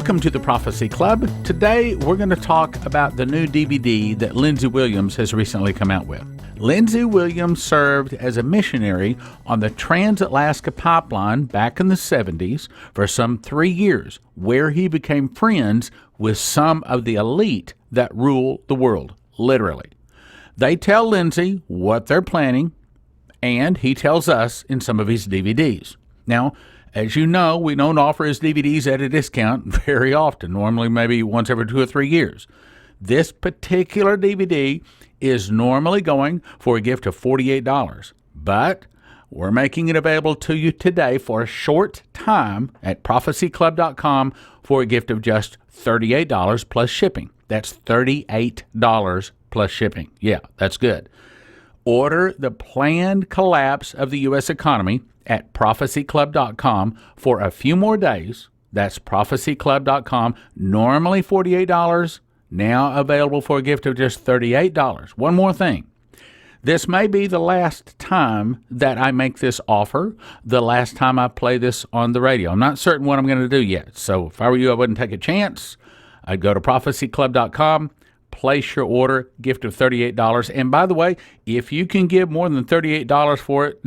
Welcome to the Prophecy Club. Today, we're going to talk about the new DVD that Lindsey Williams has recently come out with. Lindsey Williams served as a missionary on the Trans-Alaska Pipeline back in the 70s for some 3 years, where he became friends with some of the elite that rule the world, literally. They tell Lindsey what they're planning, and he tells us in some of his DVDs. Now, as you know, we don't offer his DVDs at a discount very often, normally maybe once every 2 or 3 years. This particular DVD is normally going for a gift of $48, but we're making it available to you today for a short time at prophecyclub.com for a gift of just $38 plus shipping. That's $38 plus shipping. Yeah, that's good. Order The Planned Collapse of the U.S. Economy at prophecyclub.com for a few more days. That's prophecyclub.com. Normally $48, now available for a gift of just $38. One more thing. This may be the last time that I make this offer, the last time I play this on the radio. I'm not certain what I'm going to do yet. So if I were you, I wouldn't take a chance. I'd go to prophecyclub.com. Place your order, gift of $38. And by the way, if you can give more than $38 for it,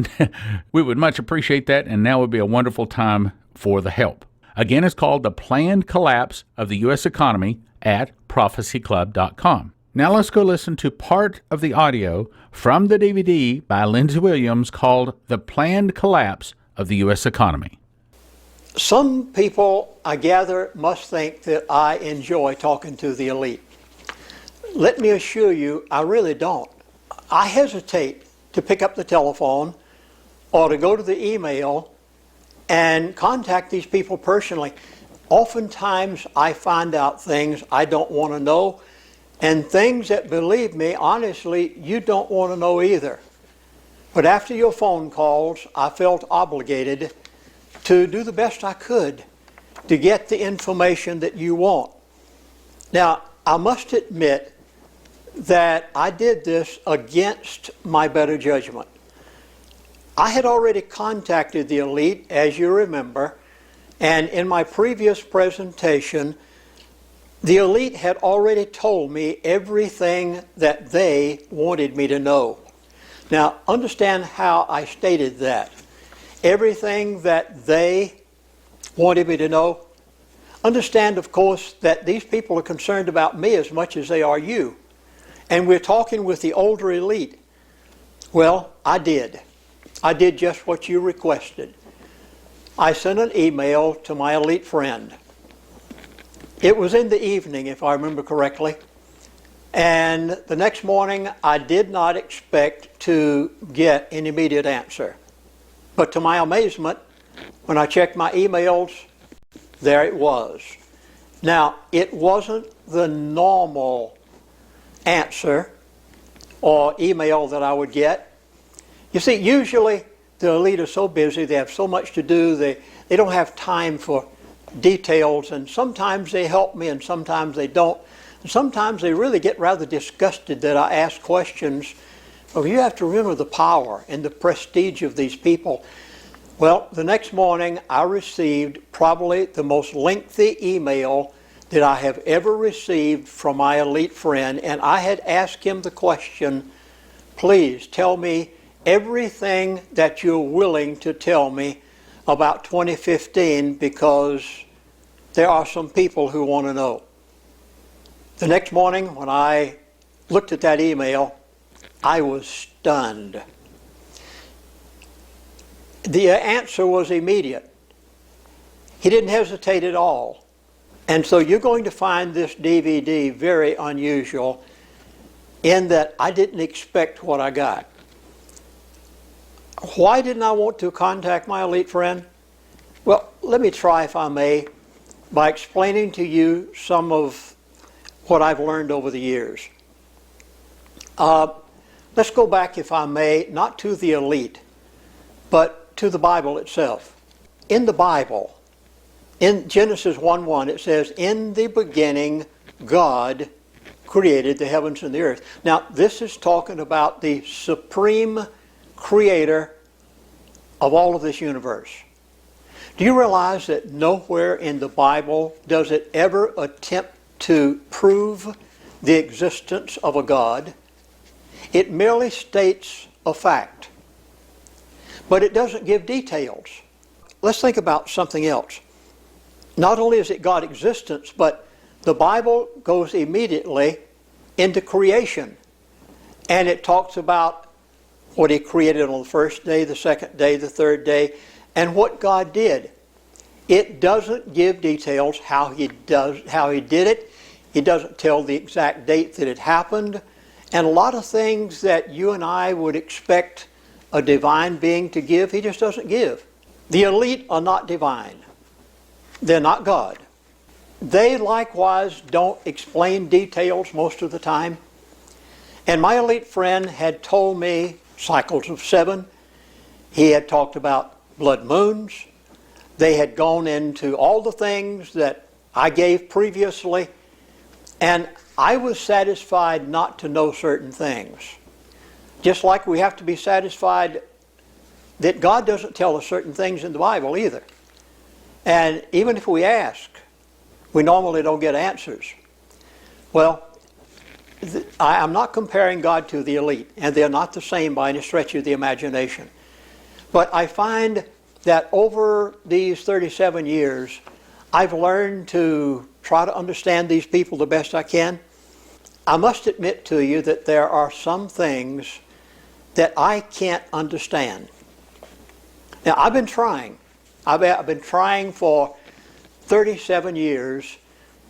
we would much appreciate that, and now would be a wonderful time for the help. Again, it's called The Planned Collapse of the U.S. Economy at prophecyclub.com. Now let's go listen to part of the audio from the DVD by Lindsey Williams called The Planned Collapse of the U.S. Economy. Some people, I gather, must think that I enjoy talking to the elite. Let me assure you, I really don't. I hesitate to pick up the telephone or to go to the email and contact these people personally. Oftentimes, I find out things I don't want to know, and things that, believe me, honestly, you don't want to know either. But after your phone calls, I felt obligated to do the best I could to get the information that you want. Now, I must admit that I did this against my better judgment. I had already contacted the elite, as you remember, and in my previous presentation, the elite had already told me everything that they wanted me to know. Now, understand how I stated that. Everything that they wanted me to know. Understand, of course, that these people are concerned about me as much as they are you. And we're talking with the older elite. Well, I did. I did just what you requested. I sent an email to my elite friend. It was in the evening, if I remember correctly. And the next morning, I did not expect to get an immediate answer. But to my amazement, when I checked my emails, there it was. Now, it wasn't the normal answer or email that I would get. You see, usually the elite are so busy, they have so much to do, they don't have time for details, and sometimes they help me and sometimes they don't. And sometimes they really get rather disgusted that I ask questions. Well, you have to remember the power and the prestige of these people. Well, the next morning I received probably the most lengthy email that I have ever received from my elite friend, and I had asked him the question, please tell me everything that you're willing to tell me about 2015, because there are some people who want to know. The next morning when I looked at that email, I was stunned. The answer was immediate. He didn't hesitate at all. And so you're going to find this DVD very unusual in that I didn't expect what I got. Why didn't I want to contact my elite friend? Well, let me try, if I may, by explaining to you some of what I've learned over the years. Let's go back, if I may, not to the elite, but to the Bible itself. In the Bible, in Genesis 1:1, it says, "In the beginning, God created the heavens and the earth." Now, this is talking about the supreme creator of all of this universe. Do you realize that nowhere in the Bible does it ever attempt to prove the existence of a God? It merely states a fact, but it doesn't give details. Let's think about something else. Not only is it God's existence, but the Bible goes immediately into creation, and it talks about what He created on the first day, the second day, the third day, and what God did. It doesn't give details how He did it. It doesn't tell the exact date that it happened, and a lot of things that you and I would expect a divine being to give, He just doesn't give. The elite are not divine. They're not God. They likewise don't explain details most of the time. And my elite friend had told me cycles of 7. He had talked about blood moons. They had gone into all the things that I gave previously. And I was satisfied not to know certain things. Just like we have to be satisfied that God doesn't tell us certain things in the Bible either. And even if we ask, we normally don't get answers. Well, I'm not comparing God to the elite, and they're not the same by any stretch of the imagination. But I find that over these 37 years, I've learned to try to understand these people the best I can. I must admit to you that there are some things that I can't understand. Now, I've been trying. I've been trying for 37 years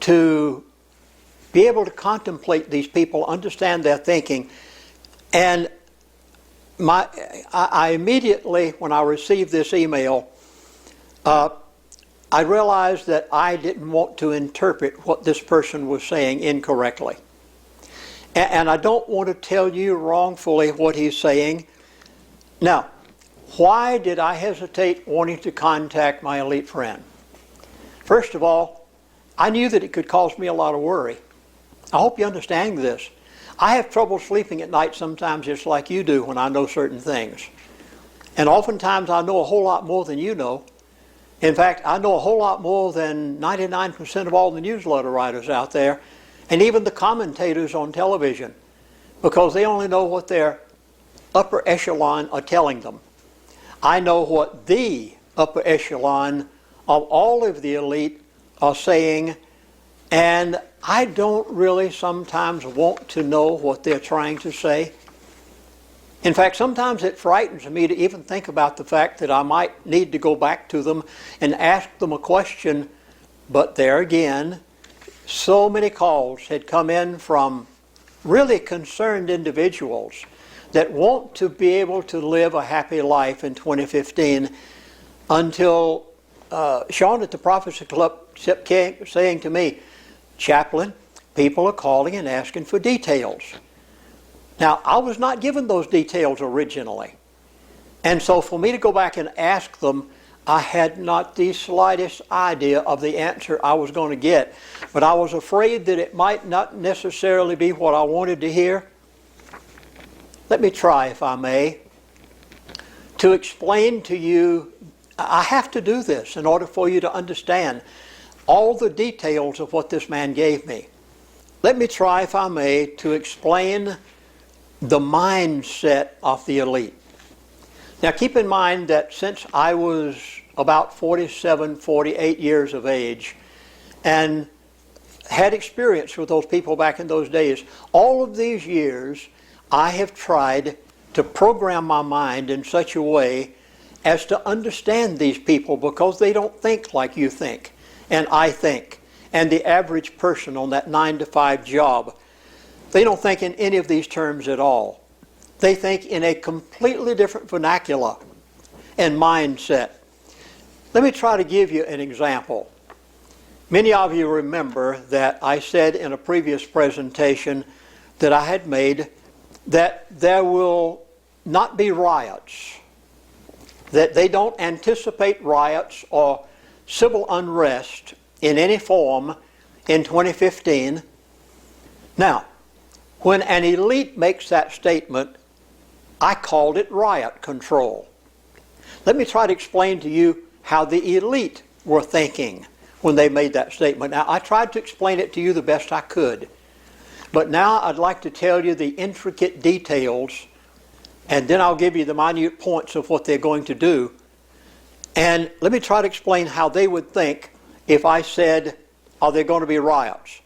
to be able to contemplate these people, understand their thinking. And I immediately, when I received this email, I realized that I didn't want to interpret what this person was saying incorrectly. And I don't want to tell you wrongfully what he's saying. Now, why did I hesitate wanting to contact my elite friend? First of all, I knew that it could cause me a lot of worry. I hope you understand this. I have trouble sleeping at night sometimes just like you do when I know certain things. And oftentimes I know a whole lot more than you know. In fact, I know a whole lot more than 99% of all the newsletter writers out there, and even the commentators on television, because they only know what their upper echelon are telling them. I know what the upper echelon of all of the elite are saying, and I don't really sometimes want to know what they're trying to say. In fact, sometimes it frightens me to even think about the fact that I might need to go back to them and ask them a question. But there again, so many calls had come in from really concerned individuals that want to be able to live a happy life in 2015 until Sean at the Prophecy Club kept saying to me, "Chaplain, people are calling and asking for details." Now, I was not given those details originally. And so for me to go back and ask them, I had not the slightest idea of the answer I was going to get. But I was afraid that it might not necessarily be what I wanted to hear. Let me try, if I may, to explain to you. I have to do this in order for you to understand all the details of what this man gave me. Let me try, if I may, to explain the mindset of the elite. Now keep in mind that since I was about 47, 48 years of age and had experience with those people back in those days, all of these years I have tried to program my mind in such a way as to understand these people, because they don't think like you think and I think, and the average person on that 9-to-5 job. They don't think in any of these terms at all. They think in a completely different vernacular and mindset. Let me try to give you an example. Many of you remember that I said in a previous presentation that I had made that there will not be riots, that they don't anticipate riots or civil unrest in any form in 2015. Now, when an elite makes that statement, I called it riot control. Let me try to explain to you how the elite were thinking when they made that statement. Now, I tried to explain it to you the best I could, but now I'd like to tell you the intricate details, and then I'll give you the minute points of what they're going to do. And let me try to explain how they would think if I said, are there going to be riots?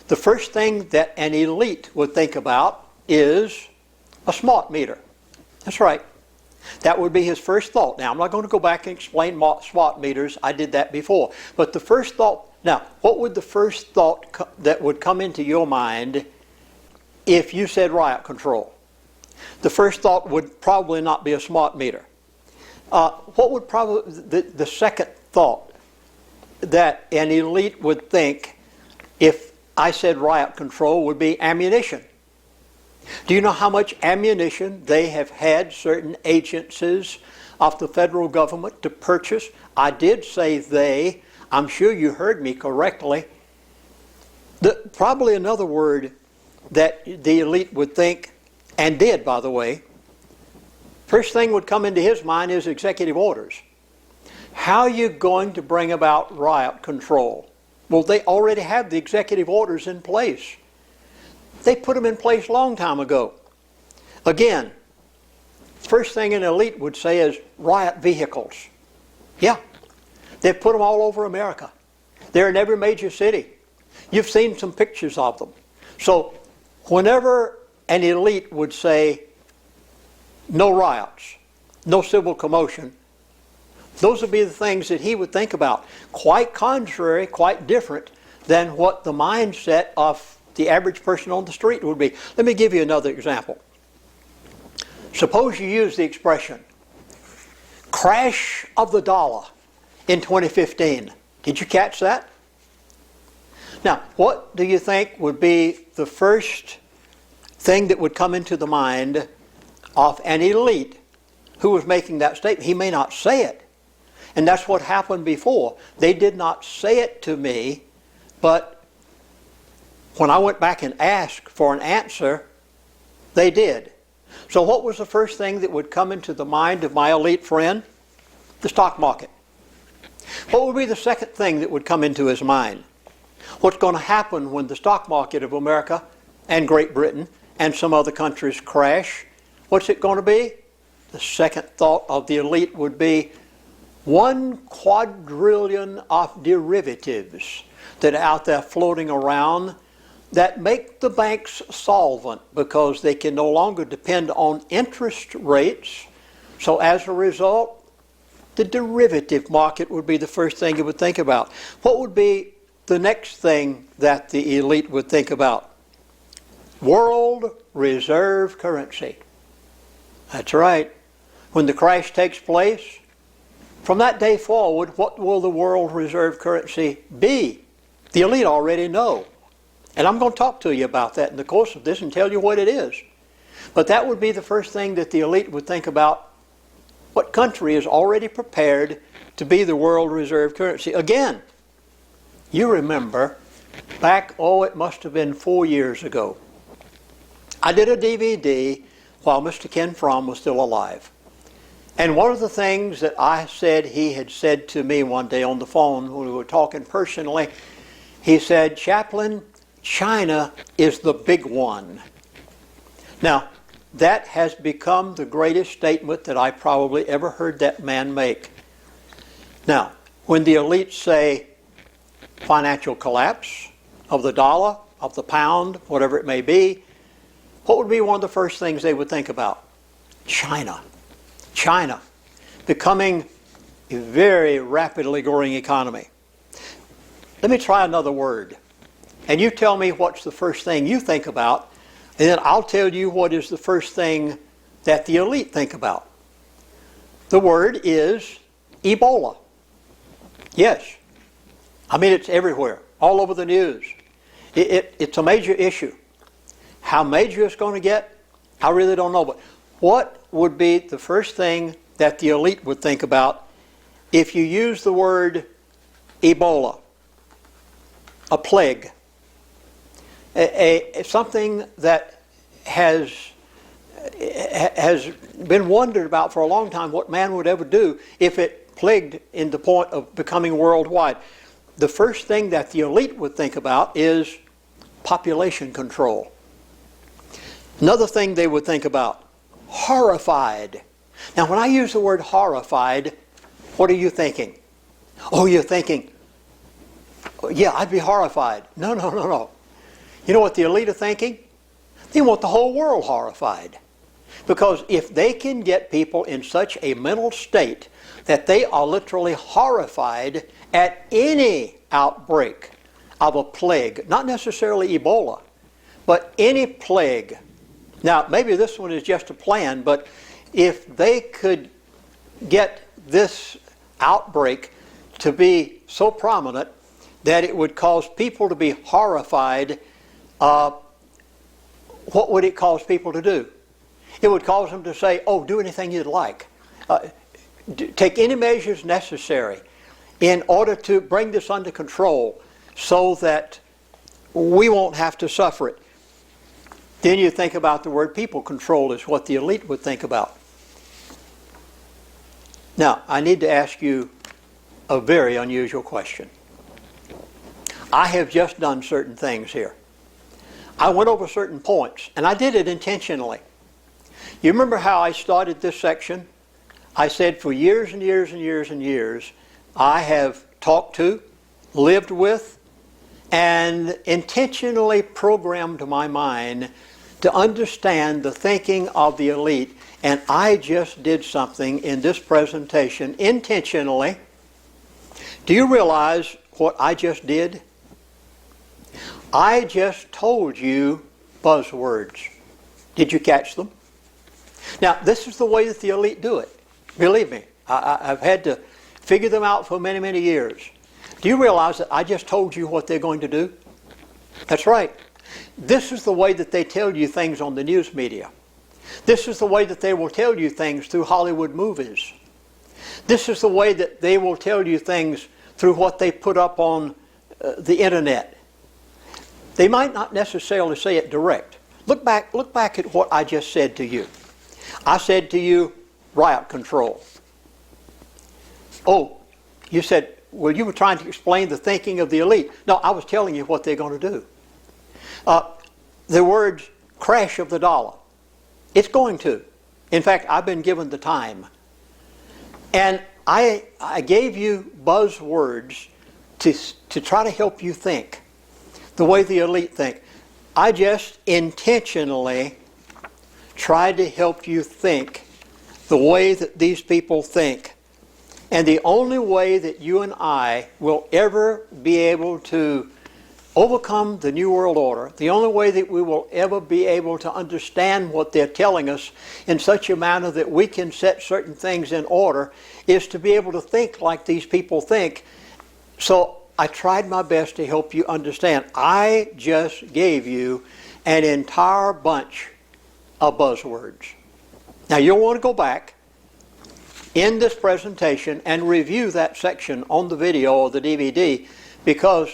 The first thing that an elite would think about is a smart meter. That's right. That would be his first thought. Now, I'm not going to go back and explain smart meters. I did that before. But the first thought, now, what would the first thought that would come into your mind if you said riot control? The first thought would probably not be a smart meter. What would probably, the second thought that an elite would think if I said riot control would be ammunition. Do you know how much ammunition they have had certain agencies of the federal government to purchase? I did say they. I'm sure you heard me correctly. Probably another word that the elite would think, and did, by the way, first thing would come into his mind is executive orders. How are you going to bring about riot control? Well, they already have the executive orders in place. They put them in place a long time ago. Again, first thing an elite would say is riot vehicles. Yeah, they've put them all over America. They're in every major city. You've seen some pictures of them. So whenever an elite would say no riots, no civil commotion, those would be the things that he would think about. Quite contrary, quite different than what the mindset of the average person on the street would be. Let me give you another example. Suppose you use the expression, crash of the dollar in 2015. Did you catch that? Now, what do you think would be the first thing that would come into the mind of an elite who was making that statement? He may not say it. And that's what happened before. They did not say it to me, but when I went back and asked for an answer, they did. So what was the first thing that would come into the mind of my elite friend? The stock market. What would be the second thing that would come into his mind? What's going to happen when the stock market of America and Great Britain and some other countries crash? What's it going to be? The second thought of the elite would be 1 quadrillion of derivatives that are out there floating around that make the banks solvent because they can no longer depend on interest rates. So as a result, the derivative market would be the first thing you would think about. What would be the next thing that the elite would think about? World reserve currency. That's right. When the crash takes place, from that day forward, what will the world reserve currency be? The elite already know. And I'm going to talk to you about that in the course of this and tell you what it is. But that would be the first thing that the elite would think about. What country is already prepared to be the world reserve currency? Again, you remember back, it must have been 4 years ago. I did a DVD while Mr. Ken Fromm was still alive. And one of the things that I said he had said to me one day on the phone when we were talking personally, he said, Chaplain, China is the big one. Now, that has become the greatest statement that I probably ever heard that man make. Now, when the elites say financial collapse of the dollar, of the pound, whatever it may be, what would be one of the first things they would think about? China. China, becoming a very rapidly growing economy. Let me try another word. And you tell me what's the first thing you think about, and then I'll tell you what is the first thing that the elite think about. The word is Ebola. Yes. I mean, it's everywhere, all over the news. It's a major issue. How major it's going to get, I really don't know. But what would be the first thing that the elite would think about if you use the word Ebola? A plague. Something that has been wondered about for a long time what man would ever do if it plagued in the point of becoming worldwide, the first thing that the elite would think about is population control. Another thing they would think about, horrified. Now, when I use the word horrified, what are you thinking? Oh, you're thinking, yeah, I'd be horrified. No, no, no, no. You know what the elite are thinking? They want the whole world horrified. Because if they can get people in such a mental state that they are literally horrified at any outbreak of a plague, not necessarily Ebola, but any plague. Now, maybe this one is just a plan, but if they could get this outbreak to be so prominent that it would cause people to be horrified, what would it cause people to do? It would cause them to say, oh, do anything you'd like. Take any measures necessary in order to bring this under control so that we won't have to suffer it. Then you think about the word people control is what the elite would think about. Now, I need to ask you a very unusual question. I have just done certain things here. I went over certain points, and I did it intentionally. You remember how I started this section? I said for years and years and years and years, I have talked to, lived with, and intentionally programmed my mind to understand the thinking of the elite. And I just did something in this presentation intentionally. Do you realize what I just did? I just told you buzzwords. Did you catch them? Now, this is the way that the elite do it. Believe me, I've had to figure them out for many, many years. Do you realize that I just told you what they're going to do? That's right. This is the way that they tell you things on the news media. This is the way that they will tell you things through Hollywood movies. This is the way that they will tell you things through what they put up on the internet. They might not necessarily say it direct. Look back at what I just said to you. I said to you, riot control. Oh, you said, well, you were trying to explain the thinking of the elite. No, I was telling you what they're going to do. The words crash of the dollar. It's going to. In fact, I've been given the time. And I gave you buzzwords to try to help you think the way the elite think. I just intentionally tried to help you think the way that these people think. And the only way that you and I will ever be able to overcome the New World Order, the only way that we will ever be able to understand what they're telling us in such a manner that we can set certain things in order, is to be able to think like these people think. So I tried my best to help you understand. I just gave you an entire bunch of buzzwords. Now you'll want to go back in this presentation and review that section on the video or the DVD, because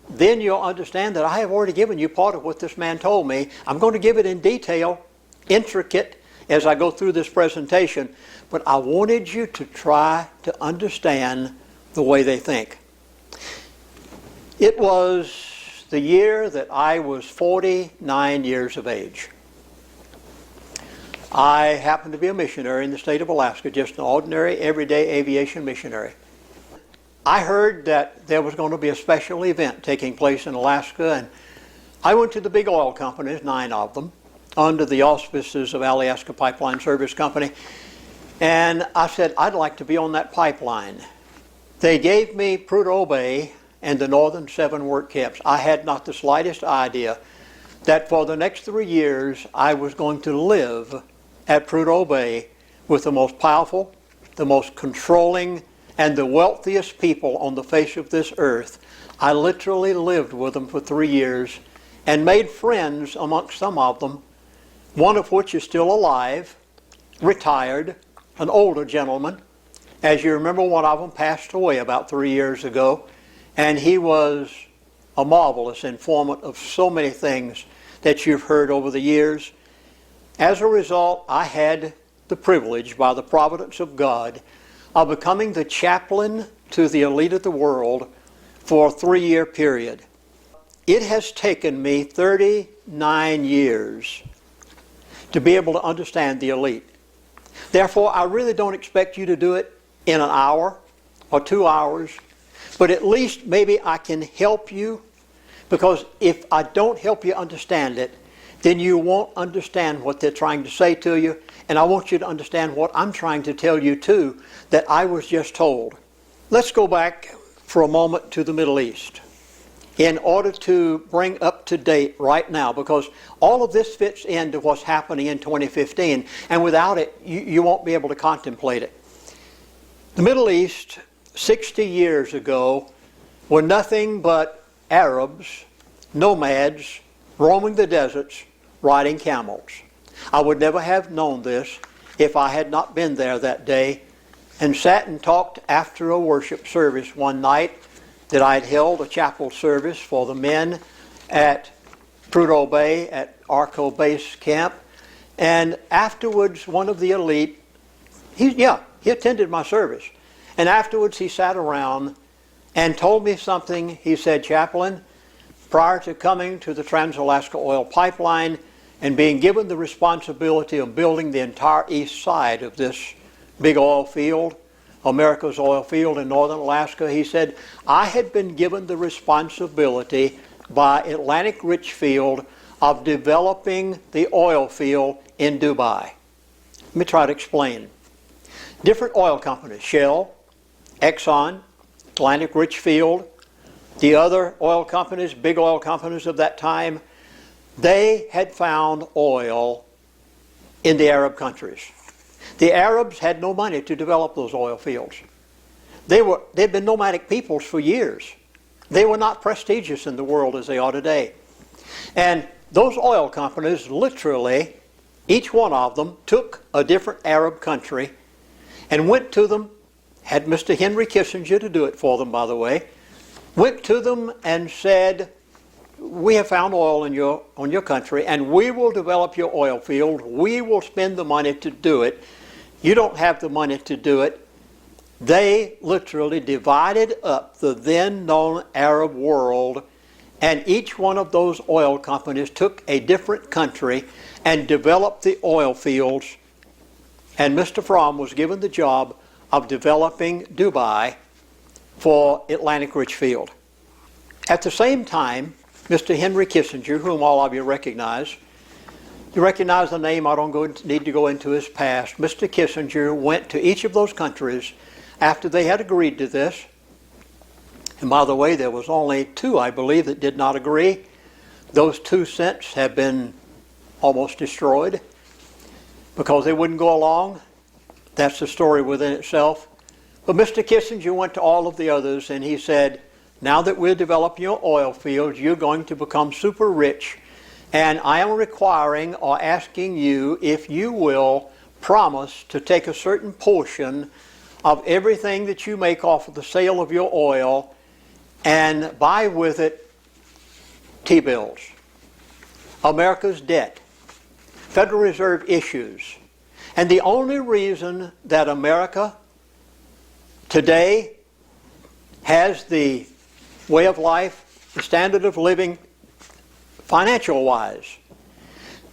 then you'll understand that I have already given you part of what this man told me. I'm going to give it in detail, intricate, as I go through this presentation, but I wanted you to try to understand the way they think. It was the year that I was 49 years of age. I happened to be a missionary in the state of Alaska, just an ordinary, everyday aviation missionary. I heard that there was going to be a special event taking place in Alaska, and I went to the big oil companies, 9 of them, under the auspices of Alaska Pipeline Service Company, and I said, I'd like to be on that pipeline. They gave me Prudhoe Bay and the Northern 7 work camps. I had not the slightest idea that for the next 3 years I was going to live at Prudhoe Bay with the most powerful, the most controlling, and the wealthiest people on the face of this earth. I literally lived with them for 3 years and made friends amongst some of them, one of which is still alive, retired, an older gentleman. As you remember, one of them passed away about 3 years ago, and he was a marvelous informant of so many things that you've heard over the years. As a result, I had the privilege, by the providence of God, of becoming the chaplain to the elite of the world for a 3-year period. It has taken me 39 years to be able to understand the elite. Therefore, I really don't expect you to do it in an hour or 2 hours, but at least maybe I can help you, because if I don't help you understand it, then you won't understand what they're trying to say to you, and I want you to understand what I'm trying to tell you too, that I was just told. Let's go back for a moment to the Middle East in order to bring up to date right now, because all of this fits into what's happening in 2015, and without it, you won't be able to contemplate it. The Middle East, 60 years ago, were nothing but Arabs, nomads, roaming the deserts, riding camels. I would never have known this if I had not been there that day and sat and talked after a worship service one night that I had held a chapel service for the men at Prudhoe Bay at Arco Base Camp. And afterwards, one of the elite, he attended my service. And afterwards, he sat around and told me something. He said, "Chaplain, prior to coming to the Trans-Alaska Oil Pipeline and being given the responsibility of building the entire east side of this big oil field, America's oil field in northern Alaska," he said, "I had been given the responsibility by Atlantic Richfield of developing the oil field in Dubai." Let me try to explain. Different oil companies, Shell, Exxon, Atlantic Richfield, the other oil companies, big oil companies of that time, they had found oil in the Arab countries. The Arabs had no money to develop those oil fields. They'd been nomadic peoples for years. They were not prestigious in the world as they are today. And those oil companies, literally, each one of them took a different Arab country and went to them, had Mr. Henry Kissinger to do it for them, by the way, went to them and said, "We have found oil on your country, and we will develop your oil field. We will spend the money to do it. You don't have the money to do it." They literally divided up the then known Arab world, and each one of those oil companies took a different country and developed the oil fields, and Mr. Fromm was given the job of developing Dubai for Atlantic Richfield. At the same time, Mr. Henry Kissinger, whom all of you recognize, you recognize the name, I don't need to go into his past. Mr. Kissinger went to each of those countries after they had agreed to this. And by the way, there was only 2, I believe, that did not agree. Those 2 since have been almost destroyed because they wouldn't go along. That's the story within itself. But Mr. Kissinger went to all of the others and he said, "Now that we're developing your oil fields, you're going to become super rich, and I am requiring or asking you if you will promise to take a certain portion of everything that you make off of the sale of your oil and buy with it T-bills, America's debt, Federal Reserve issues." And the only reason that America today has the way of life, the standard of living, financial-wise,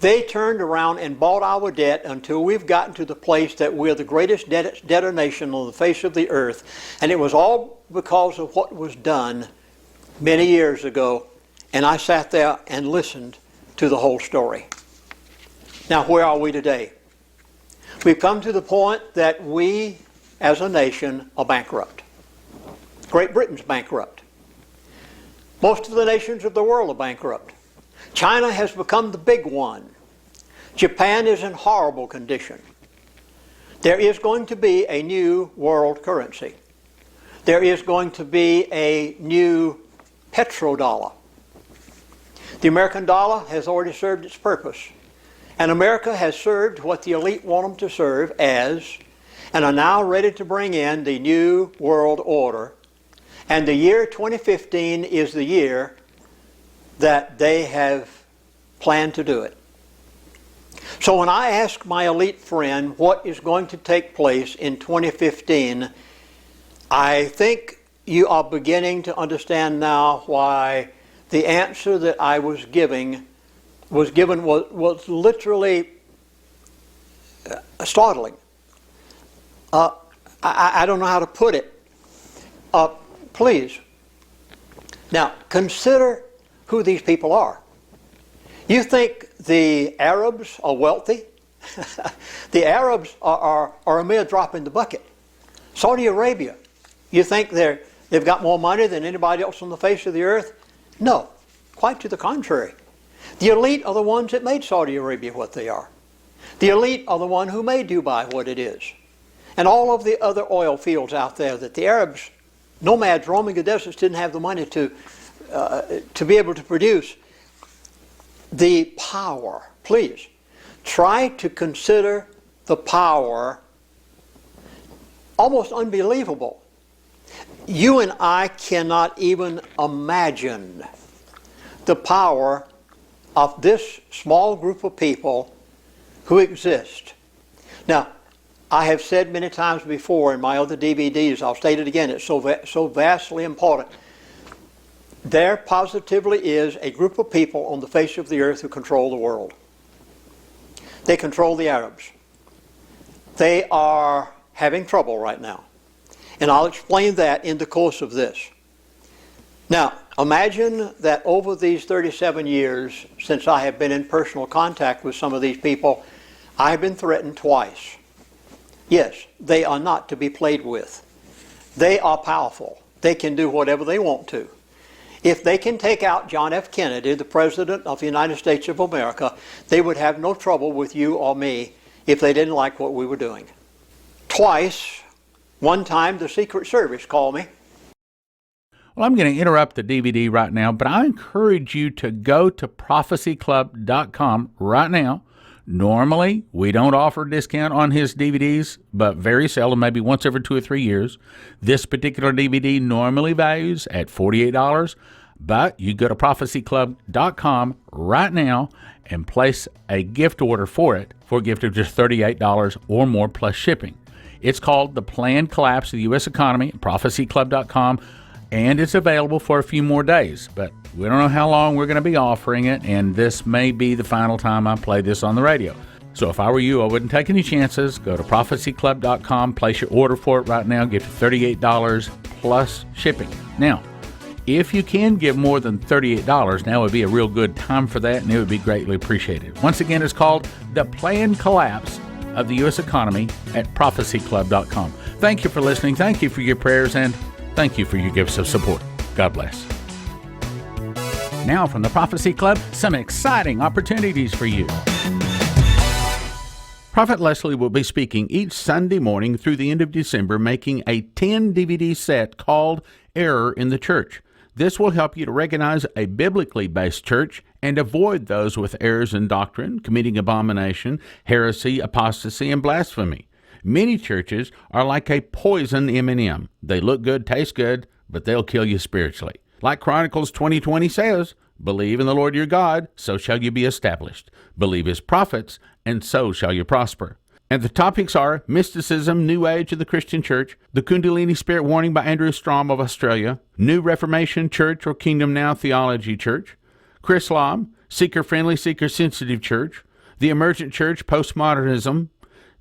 they turned around and bought our debt until we've gotten to the place that we're the greatest debtor nation on the face of the earth. And it was all because of what was done many years ago. And I sat there and listened to the whole story. Now, where are we today? We've come to the point that we, as a nation, are bankrupt. Great Britain's bankrupt. Most of the nations of the world are bankrupt. China has become the big one. Japan is in horrible condition. There is going to be a new world currency. There is going to be a new petrodollar. The American dollar has already served its purpose. And America has served what the elite want them to serve as, and are now ready to bring in the new world order. And the year 2015 is the year that they have planned to do it. So when I ask my elite friend what is going to take place in 2015, I think you are beginning to understand now why the answer that I was given was literally startling. I don't know how to put it. Please. Now, consider who these people are. You think the Arabs are wealthy? The Arabs are a mere drop in the bucket. Saudi Arabia, you think they've got more money than anybody else on the face of the earth? No, quite to the contrary. The elite are the ones that made Saudi Arabia what they are. The elite are the one who made Dubai what it is. And all of the other oil fields out there that the Arabs, nomads roaming the deserts, didn't have the money to be able to produce. The power, please, try to consider the power, almost unbelievable. You and I cannot even imagine the power of this small group of people who exist. Now, I have said many times before in my other DVDs, I'll state it again, it's so vastly important. There positively is a group of people on the face of the earth who control the world. They control the Arabs. They are having trouble right now. And I'll explain that in the course of this. Now, imagine that over these 37 years since I have been in personal contact with some of these people, I have been threatened twice. Yes, they are not to be played with. They are powerful. They can do whatever they want to. If they can take out John F. Kennedy, the President of the United States of America, they would have no trouble with you or me if they didn't like what we were doing. Twice, one time the Secret Service called me. Well, I'm going to interrupt the DVD right now, but I encourage you to go to prophecyclub.com right now. Normally, we don't offer a discount on his DVDs, but very seldom, maybe once every 2 or 3 years. This particular DVD normally values at $48, but you go to prophecyclub.com right now and place a gift order for it for a gift of just $38 or more plus shipping. It's called The Planned Collapse of the U.S. Economy at prophecyclub.com, and it's available for a few more days, but we don't know how long we're going to be offering it, and this may be the final time I play this on the radio. So if I were you, I wouldn't take any chances. Go to prophecyclub.com, place your order for it right now, get to $38 plus shipping. Now, if you can give more than $38, now would be a real good time for that, and it would be greatly appreciated. Once again, it's called The Planned Collapse of the U.S. Economy at prophecyclub.com. Thank you for listening. Thank you for your prayers, and thank you for your gifts of support. God bless. Now from the Prophecy Club, some exciting opportunities for you. Prophet Leslie will be speaking each Sunday morning through the end of December, making a 10 DVD set called Error in the Church. This will help you to recognize a biblically based church and avoid those with errors in doctrine, committing abomination, heresy, apostasy, and blasphemy. Many churches are like a poison M&M. They look good, taste good, but they'll kill you spiritually. Like Chronicles 20:20 says, believe in the Lord your God, so shall you be established. Believe his prophets, and so shall you prosper. And the topics are mysticism, New Age of the Christian Church, the Kundalini Spirit Warning by Andrew Strom of Australia, New Reformation Church or Kingdom Now Theology Church, Chrislam, Seeker-Friendly, Seeker-Sensitive Church, the Emergent Church, Postmodernism,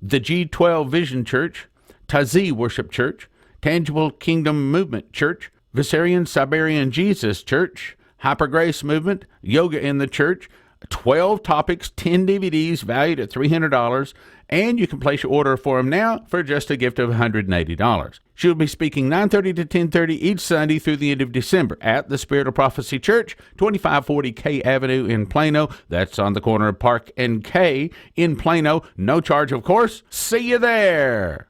the G12 Vision Church, Tazi Worship Church, Tangible Kingdom Movement Church, Viserian Siberian Jesus Church, Hyper Grace Movement, Yoga in the Church, 12 topics, 10 DVDs valued at $300, and you can place your order for them now for just a gift of $180. She'll be speaking 9:30 to 10:30 each Sunday through the end of December at the Spirit of Prophecy Church, 2540 K Avenue in Plano. That's on the corner of Park and K in Plano. No charge, of course. See you there.